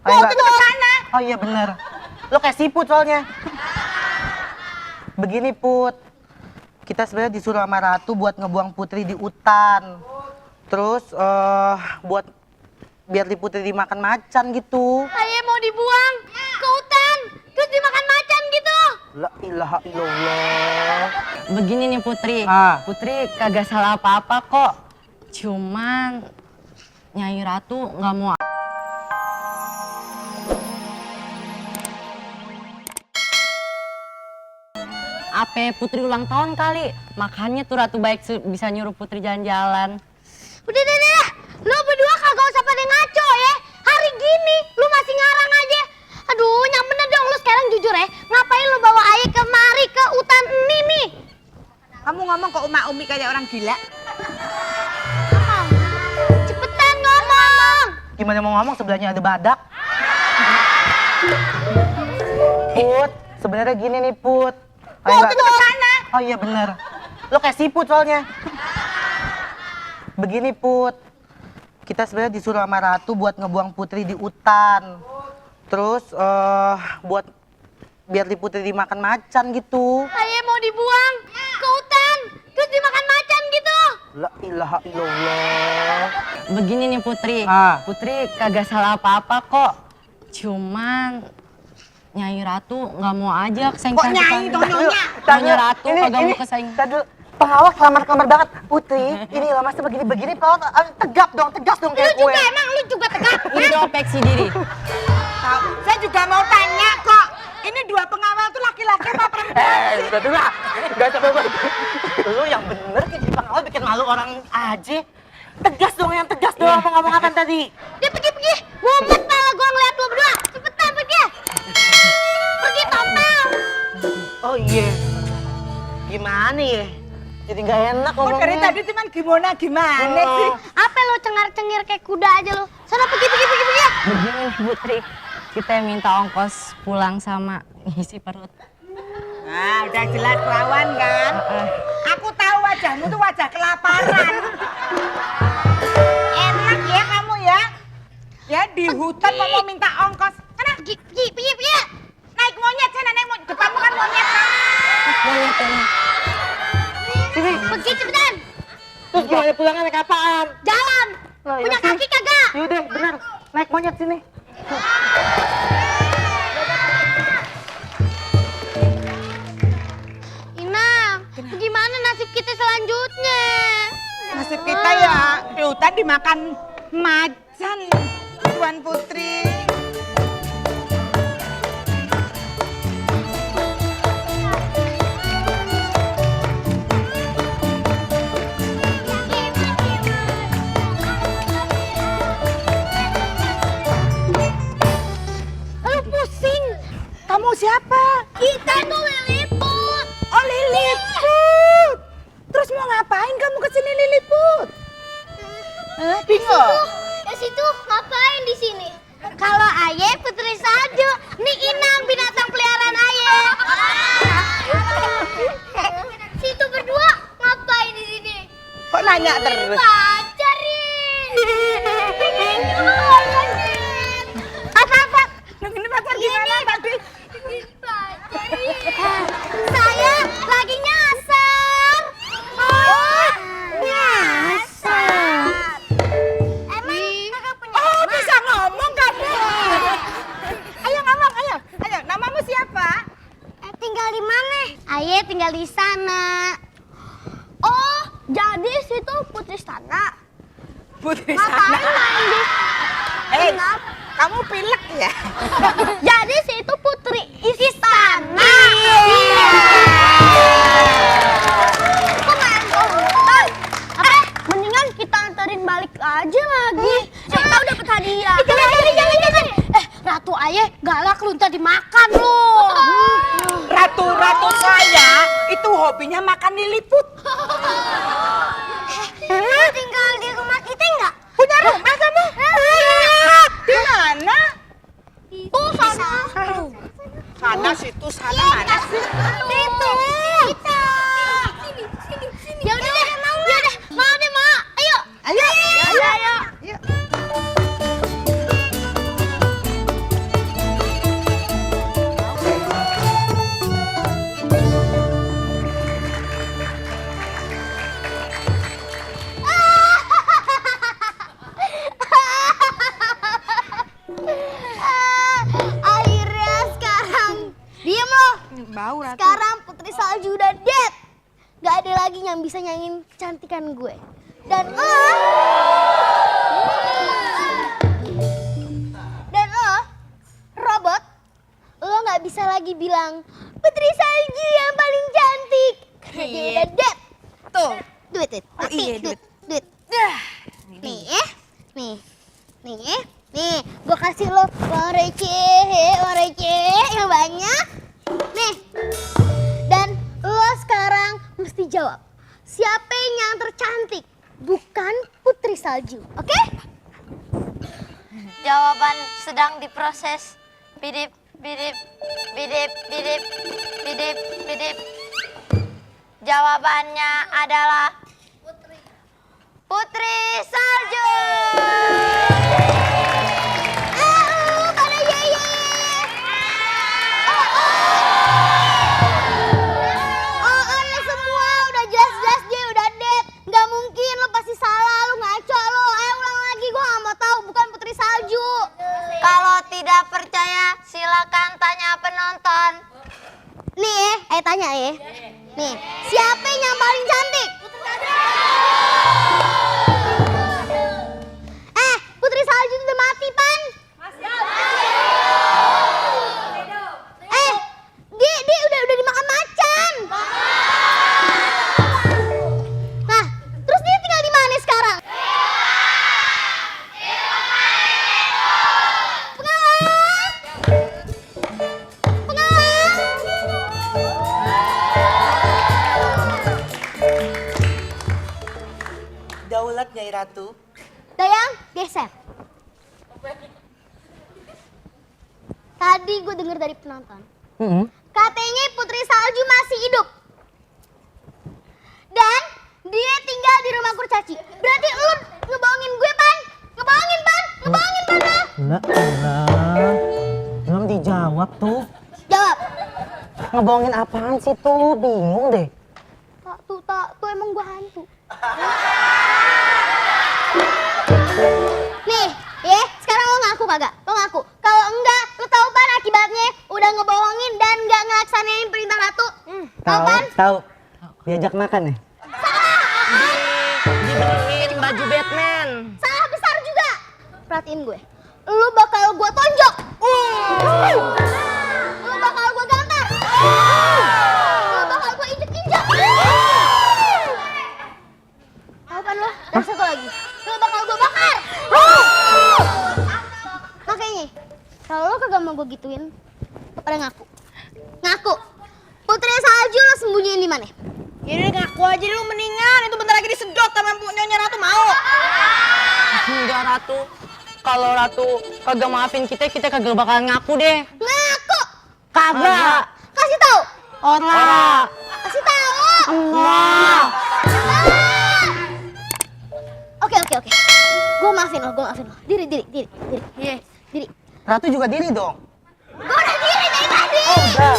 Waktu itu ke sana. Oh iya bener. Lo kayak siput soalnya. Begini Put, kita sebenarnya disuruh sama Ratu buat ngebuang Putri di hutan. Terus buat biar di Putri dimakan macan gitu. Ayah mau dibuang ke hutan, terus dimakan macan gitu. La ilaha illallah. Begini nih Putri, Putri kagak salah apa-apa kok. Cuman Nyai Ratu nggak mau. Apa Putri ulang tahun kali, makanya tuh Ratu baik bisa nyuruh Putri jalan-jalan. Udah deh, lo berdua kagak usah pada ngaco ya. Hari gini lu masih ngarang aja. Aduh, yang bener dong lu sekarang jujur ya. Ngapain lu bawa ayah kemari ke hutan ini nih? Kamu ngomong kok Umi kayak orang gila? Cepetan ngomong. Gimana mau ngomong sebelahnya ada badak? Put, sebenarnya gini nih Put. Waktu itu ke sana. Oh iya bener. Lo kayak siput soalnya. Begini Put, kita sebenarnya disuruh sama Ratu buat ngebuang Putri di hutan. Terus buat biar di Putri dimakan macan gitu. Ayah mau dibuang ke hutan, terus dimakan macan gitu. La ilaha illallah. Begini nih Putri, Putri kagak salah apa-apa kok. Cuman Nyai Ratu nggak mau aja kesaing. Kok Nyai dong nyonya? Nyai Ratu kagak mau kesaing. Tadi pengawas kelamar banget. Putri, ini lah masa begini-begini pengawas tegap dong, tegas dong kayak Lu gue. juga emang lu juga tegak. Introspeksi diri. Saya juga mau tanya kok. Ini dua pengawal tuh laki-laki apa perempuan? Udah dulu lah. Gak capek banget. Lu yang bener kayak jadi pengawal bikin malu orang aja. Tegas dong, yang tegas dong ngomong apa tadi. Dia pergi. Mumet malah gua ngeliat lu berdua. Cepetan pergi. Pergi tompel. Oh iya. Gimana ya? Jadi gak enak Kok ngomongnya. dari tadi cuman gimana sih? Apa lu cengar-cengir kayak kuda aja lu? Sana pergi. Begini nih Putri, kita minta ongkos pulang sama ngisi perut. Nah, udah jelas lawan kan? Aku tahu wajahmu tuh wajah kelaparan. Enak ya kamu ya? Ya di hutan mau minta ongkos. Sana, Pergi. naik monyet sana, naik monyet. Depanmu kan monyet kan? Monyet ini. Sini. Pergi cepetan. Terus gimana pulangnya naik apaan? Jalan. Lah, Punya iya sih. kaki kagak? Yaudah, bener. Naik monyet sini. Inang, gimana nasib kita selanjutnya? Nasib kita ya di hutan dimakan macan, Tuan Putri. Aduh pusing. Kamu siapa? Kita tuh Lilliput. Oh Lilliput. Terus mau ngapain kamu kesini Lilliput? Bingung. Ke situ ngapain di sini? Kalau Aye putri salju, nih Inang binatang peliharaan Aye. Situ berdua ngapain di sini? Kok nanya terus? Pacarin. Apa? Ini pacar gimana tadi? Saya lagi nyasar. Oh, nyasar. Emang kakak punya Oh nama? bisa ngomong kamu. Ayo ngomong, ayo. Namamu siapa? Tinggal di mana? Aye tinggal di sana. Oh, jadi situ Putri Istana. Putri Ngapain sana. main di Eh, kamu pilek ya? Jadi situ Putri Istana. Iya. Kok main nonton? Mendingan kita anterin balik aja lagi. Siapa tahu dapat hadiah. Jangan. Ratu Aye galak lu ntar dimakan lu. Ratu saya itu hobinya makan Lilliput. Tinggal di rumah kita enggak? Punya rumah kamu? Di mana? Tuh sana. Sana situ, sana mana sih? Situ. Kita. Sini. Ya udah deh, mau deh, Mak. Ayo. Ayo. Ayo. yang bisa nyanyiin kecantikan gue. Dan robot, lo nggak bisa lagi bilang Putri Salju yang paling cantik. Karena dia udah dead. Tuh. Duit. Oh iya, duit. Nih, gue kasih lo uang receh yang banyak. Nih, dan lo sekarang mesti jawab, siapa yang tercantik? Bukan Putri Salju, oke? Jawaban sedang diproses. Bidip, bidip, bidip, bidip, bidip, bidip. Jawabannya adalah Putri Salju. Pada ye. Lo semua udah jelas-jelas dia udah dead. Gak mungkin, lo pasti salah, lo ngaco lo. Ayo ulang lagi, gue gak mau tahu, bukan Putri Salju. Kalau tidak percaya, silakan tanya penonton. Nih, tanya ya. Nih, siapa yang paling cantik? Putri Salju itu udah mati, Pan. Dia udah dimakan macan. Nah, terus dia tinggal di mana sekarang? Daulat Nyai Ratu. Dayang, geser. Tadi gue denger dari penonton, katanya Putri Salju masih hidup. Dan dia tinggal di rumah kurcaci. Berarti lu ngebohongin gue, Pan? Ngebohongin, Pan? Ah? Enggak. Belum dijawab tuh. Jawab. Ngebohongin apaan sih tuh? Bingung deh. Tak tuh emang gue hantu. Nih, ya, sekarang lo ngaku kagak? Lo ngaku. Kalau enggak, lo tahu Pan akibatnya udah ngebohongin dan nggak ngelaksanain perintah ratu. Tahu Pan? Tahu. Diajak makan ya? Dibeliin baju Batman. Salah besar juga. Perhatiin gue. Lu bakal gue tonjok. Lu bakal gue gantar. Lu bakal gue injek-injek. Tahu kan lo? Dan satu lagi. Lu bakal gue bakar. Makanya, kalau lo kagak mau gue gituin, lo pada ngaku. Ngaku. Putri Salju lo sembunyiin di mana? Yaudah ngaku aja lu mendingan, itu bentar lagi disedot sama Nyonya Ratu mau. Enggak, Ratu. Kalau Ratu kagak maafin kita kagak bakalan ngaku deh. Ngaku. Kagak. Kasih tahu. Ora. Kasih tahu. Enggak. Oke. Gue maafin lo. Diri. Iya. Diri. Ratu juga diri dong. Gue udah diri dari tadi. Oh udah.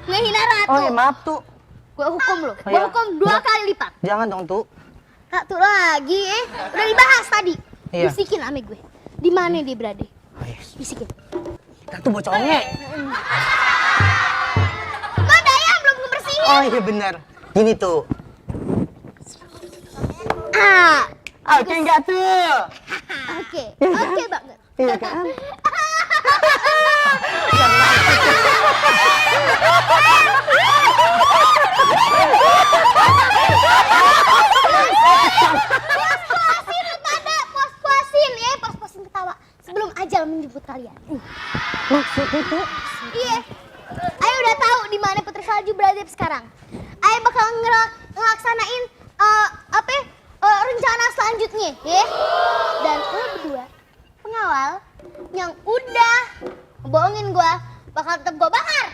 Ngehina Ratu. Oh ya maaf tuh. Gue hukum lo. Oh, Gue iya. hukum 2 kali lipat. Jangan dong tuh. Satu lagi Udah dibahas tadi. Iya. Bisikin ame gue. Di mana dia berada? Oh, yes. Bisikin. Ratu bocongnya. Lo Dayang belum ngebersihin. Oh iya benar. Gini tuh. Oke enggak tuh? Oke banget. Iya kan? Puas-puasin ketawa sebelum ajal menjemput kalian. Maksudnya tuh? Iya. Ayo udah tahu di mana Putri Salju berada sekarang. Ayo bakal ngelaksanain rencana selanjutnya, ya. Dan lo berdua pengawal yang udah ngebohongin gua bakal tetap gua bakar.